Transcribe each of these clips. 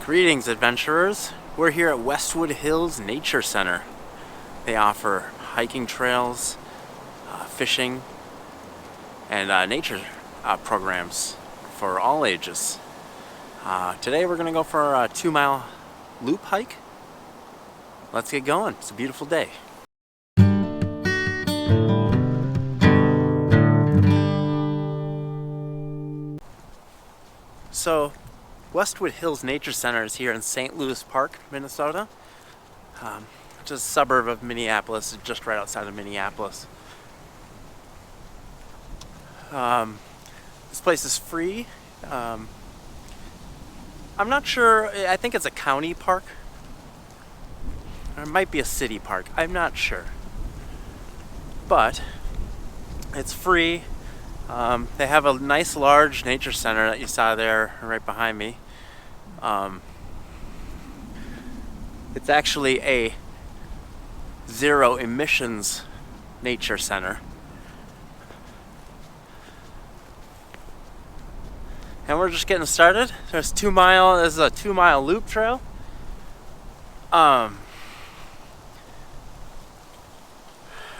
Greetings, adventurers. We're here at Westwood Hills Nature Center. They offer hiking trails, fishing, and nature programs for all ages. Today we're going to go for a 2-mile loop hike. Let's get going. It's a beautiful day. So, Westwood Hills Nature Center is here in St. Louis Park, Minnesota, which is a suburb of Minneapolis, just right outside of Minneapolis. This place is free. I'm not sure, I think it's a county park. Or it might be a city park, I'm not sure. But it's free. They have a nice large nature center that you saw there right behind me. It's actually a zero emissions nature center. And we're just getting started. There's a 2-mile loop trail.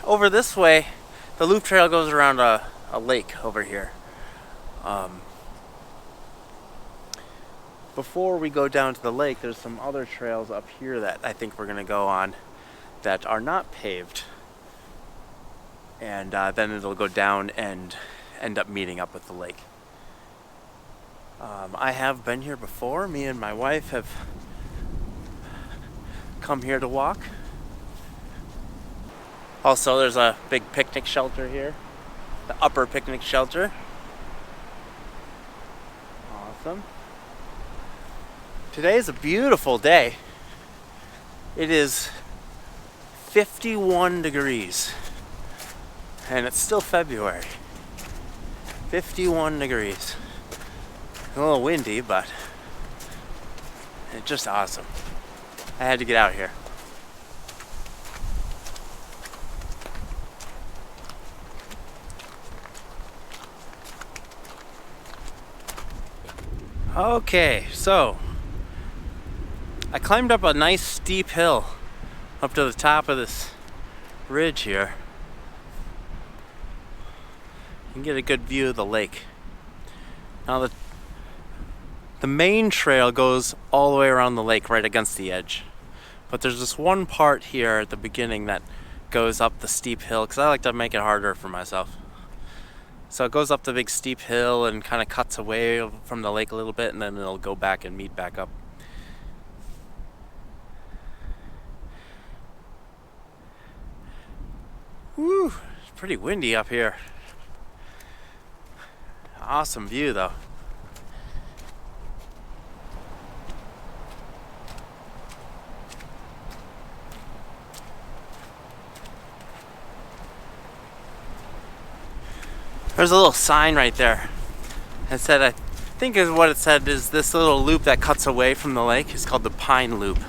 Over this way, the loop trail goes around a lake over here. Before we go down to the lake, there's some other trails up here that I think we're gonna go on that are not paved. And then it'll go down and end up meeting up with the lake. I have been here before. Me and my wife have come here to walk. Also, there's a big picnic shelter here. The upper picnic shelter. Awesome. Today is a beautiful day. It is 51 degrees. And it's still February. 51 degrees. A little windy, but it's just awesome. I had to get out here. Okay, so I climbed up a nice steep hill up to the top of this ridge here. You can get a good view of the lake. Now the main trail goes all the way around the lake right against the edge. But there's this one part here at the beginning that goes up the steep hill because I like to make it harder for myself. So it goes up the big steep hill and kind of cuts away from the lake a little bit, and then it'll go back and meet back up. Woo! It's pretty windy up here. Awesome view though. There's a little sign right there. It said, I think is what it said, is this little loop that cuts away from the lake is called the Pine Loop.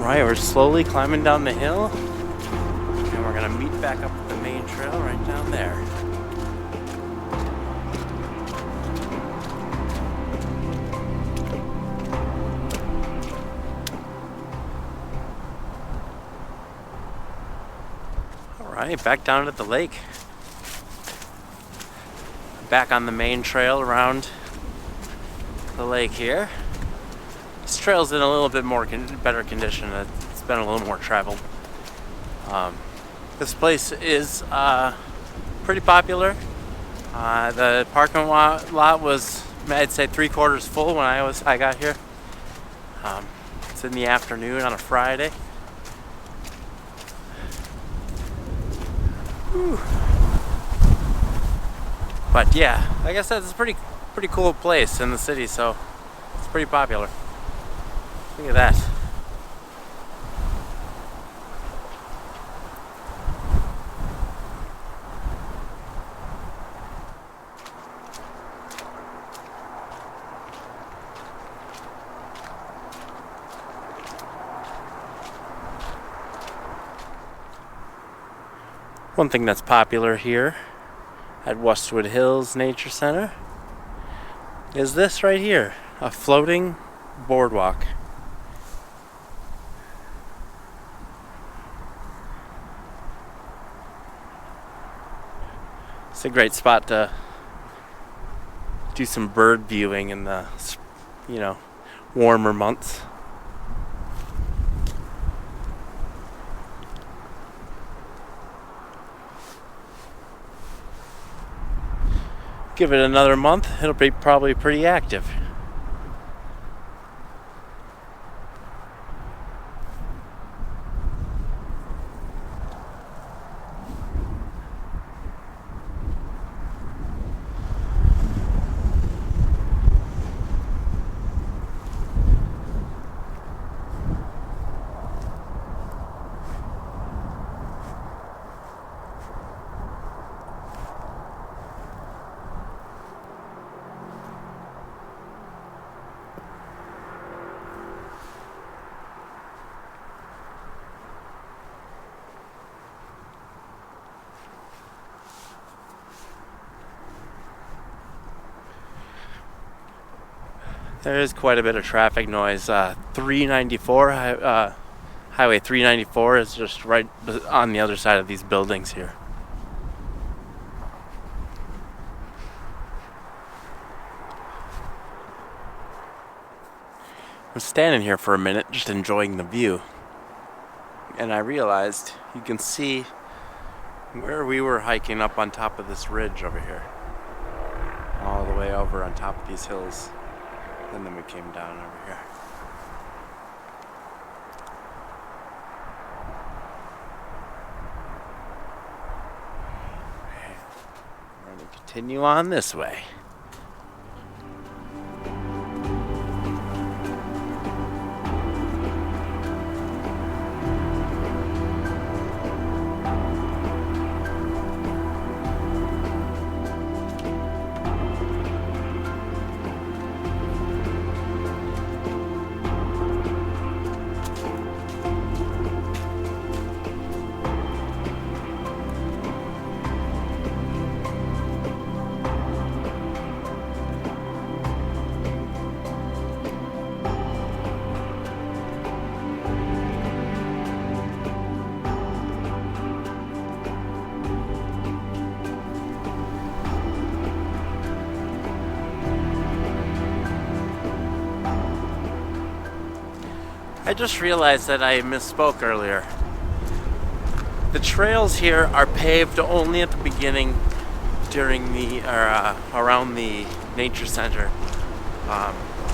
Alright, we're slowly climbing down the hill, and we're gonna meet back up with the main trail right down there. Alright, back down at the lake. Back on the main trail around the lake here. This trail's in a little bit more better condition. It's been a little more traveled. This place is pretty popular. The parking lot was, I'd say, 3/4 full when I got here. It's in the afternoon on a Friday. Whew. But yeah, like I said, it's a pretty cool place in the city, so it's pretty popular. Look at that. One thing that's popular here at Westwood Hills Nature Center is this right here, a floating boardwalk. It's a great spot to do some bird viewing in the, warmer months. Give it another month, it'll be probably pretty active. There is quite a bit of traffic noise. 394, Highway 394 is just right on the other side of these buildings here. I'm standing here for a minute just enjoying the view, and I realized you can see where we were hiking up on top of this ridge over here, all the way over on top of these hills. And then we came down over here. We're going to continue on this way. I just realized that I misspoke earlier. The trails here are paved only at the beginning during the around the nature center,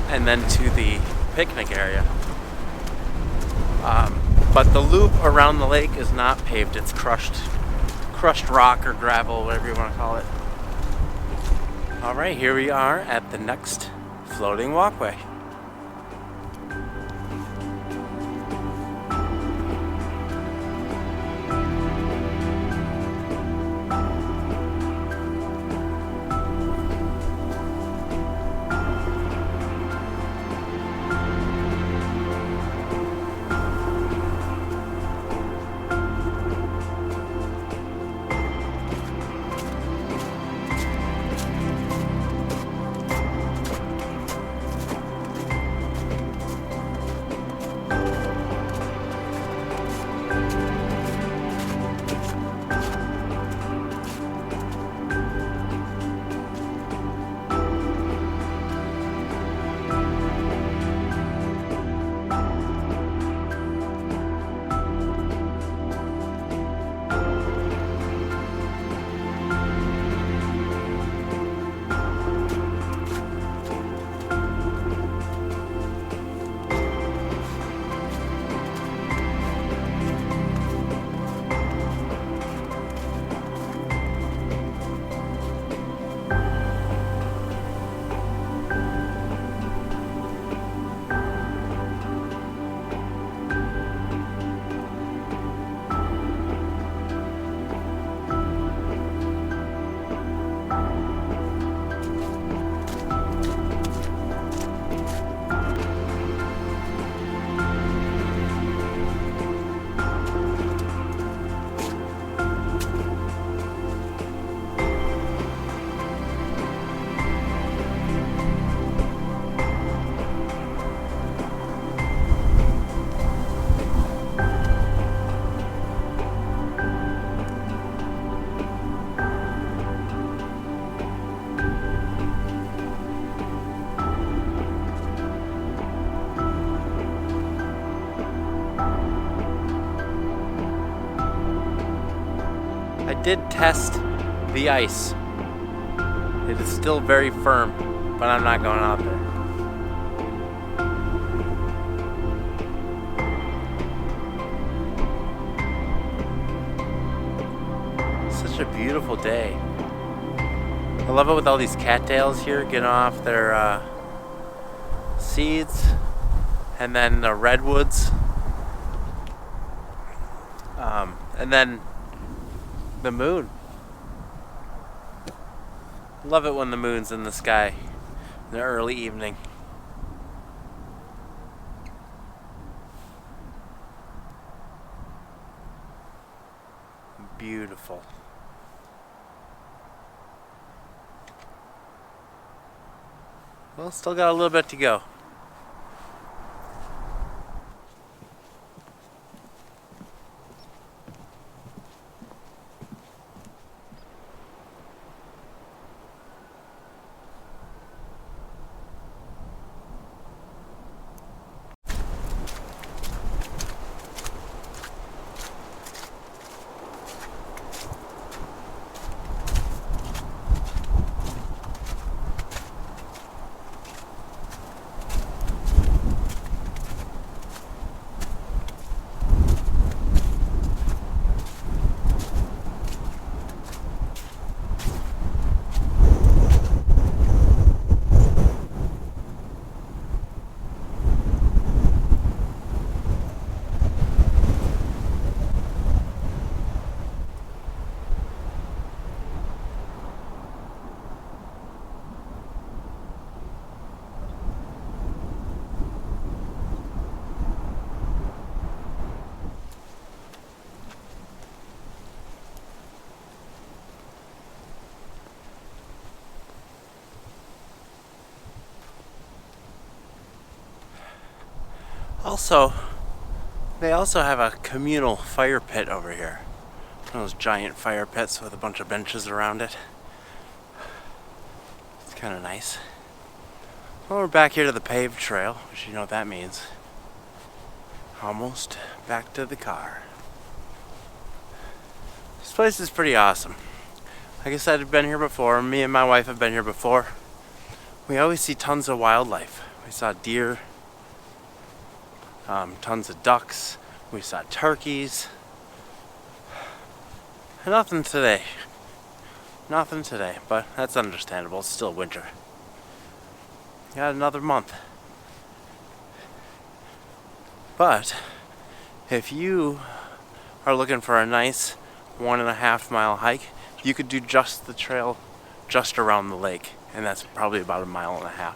and then to the picnic area. But the loop around the lake is not paved. It's crushed rock or gravel, whatever you want to call it. All right, here we are at the next floating walkway. did test the ice. It is still very firm, but I'm not going out there. Such a beautiful day. I love it with all these cattails here getting off their seeds, and then the redwoods, and then the moon. Love it when the moon's in the sky in the early evening. Beautiful. Well, still got a little bit to go. They also have a communal fire pit over here. One of those giant fire pits with a bunch of benches around it. It's kind of nice. Well, we're back here to the paved trail, which you know what that means. Almost back to the car. This place is pretty awesome. Like I said, I've been here before. Me and my wife have been here before. We always see tons of wildlife. We saw deer. Tons of ducks. We saw turkeys. Nothing today. Nothing today, but that's understandable. It's still winter. Got another month. But if you are looking for a nice 1.5 mile hike, you could do just the trail just around the lake, and that's probably about 1.5 miles.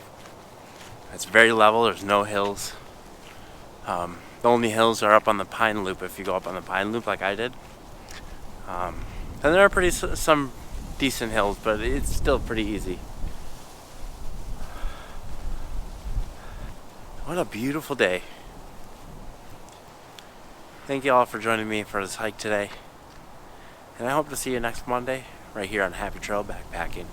It's very level. There's no hills. The only hills are up on the Pine Loop if you go up on the Pine Loop like I did. And there are some decent hills, but it's still pretty easy. What a beautiful day. Thank you all for joining me for this hike today. And I hope to see you next Monday right here on Happy Trail Backpacking.